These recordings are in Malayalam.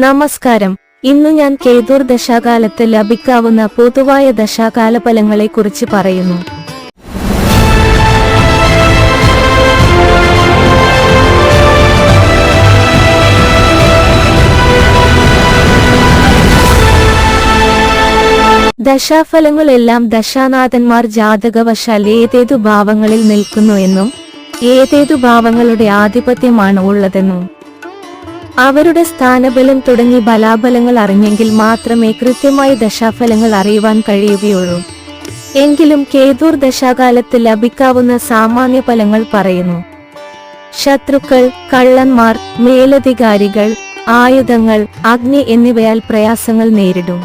നമസ്കാരം. ഇന്നു ഞാൻ കേതുർ ദശാകാലത്ത് ലഭിക്കാവുന്ന പൊതുവായ ദശാകാലഫലങ്ങളെക്കുറിച്ച് പറയുന്നു. ദശാഫലങ്ങളെല്ലാം ദശാനാഥന്മാർ ജാതകവശാൽ ഏതേതു ഭാവങ്ങളിൽ നിൽക്കുന്നു എന്നും ഏതേതു ഭാവങ്ങളുടെ ആധിപത്യമാണ് ഉള്ളതെന്നും അവരുടെ സ്ഥാനബലം തുടങ്ങി ബലാബലങ്ങൾ അറിഞ്ഞെങ്കിൽ മാത്രമേ കൃത്യമായി ദശാഫലങ്ങൾ അറിയുവാൻ കഴിയുകയുള്ളൂ. എങ്കിലും കേതുർ ദശാകാലത്ത് ലഭിക്കാവുന്ന സാമാന്യ ഫലങ്ങൾ പറയുന്നു. ശത്രുക്കൾ, കള്ളന്മാർ, മേലധികാരികൾ, ആയുധങ്ങൾ, അഗ്നി എന്നിവയാൽ പ്രയാസങ്ങൾ നേരിടും.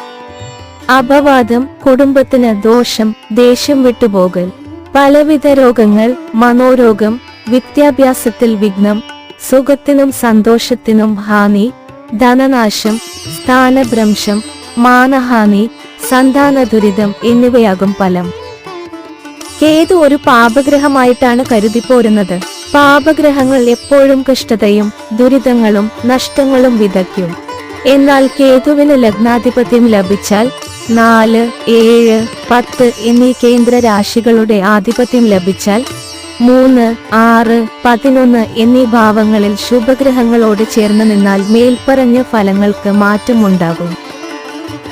അപവാദം, കുടുംബത്തിന് ദോഷം, ദേഷ്യം വിട്ടുപോകൽ, പലവിധ രോഗങ്ങൾ, മനോരോഗം, വിദ്യാഭ്യാസത്തിൽ വിഘ്നം, സുഖത്തിനും സന്തോഷത്തിനും ഹാനി, ധനനാശം, സ്ഥാനഭ്രംശം, മാനഹാനി, സന്താന ദുരിതം എന്നിവയാകും ഫലം. കേതു ഒരു പാപഗ്രഹമായിട്ടാണ് കരുതിപ്പോരുന്നത്. പാപഗ്രഹങ്ങൾ എപ്പോഴും കഷ്ടതയും ദുരിതങ്ങളും നഷ്ടങ്ങളും വിതയ്ക്കും. എന്നാൽ കേതുവിന് ലഗ്നാധിപത്യം ലഭിച്ചാൽ 4, 7, 10 എന്നീ കേന്ദ്ര രാശികളുടെ ആധിപത്യം ലഭിച്ചാൽ 3, 6, 11 എന്നീ ഭാവങ്ങളിൽ ശുഭഗ്രഹങ്ങളോട് ചേർന്ന് നിന്നാൽ മേൽപ്പറഞ്ഞ ഫലങ്ങൾക്ക് മാറ്റമുണ്ടാകും.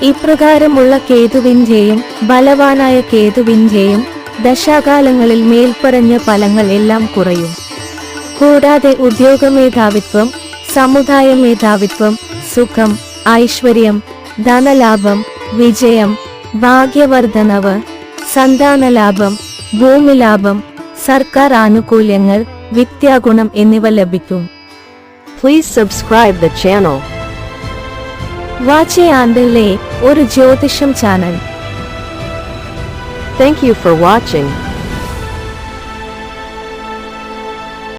ഇപ്രകാരമുള്ള കേതുവിന്റെയും ബലവാനായ കേതുവിന്റെയും ദശാകാലങ്ങളിൽ മേൽപ്പറഞ്ഞ ഫലങ്ങൾ എല്ലാം കുറയും. കൂടാതെ ഉദ്യോഗമേധാവിത്വം, സമുദായ മേധാവിത്വം, സുഖം, ഐശ്വര്യം, ധനലാഭം, വിജയം, ഭാഗ്യവർദ്ധനവ്, സന്താനലാഭം, ഭൂമിലാഭം, സർക്കാർ ആനുകൂല്യങ്ങൾ, വിദ്യാഗുണം എന്നിവ ലഭിക്കും. Please subscribe the channel. വാച്ചയാന്തല്ലേ ഒരു ജ്യോതിഷം channel. Thank you for watching.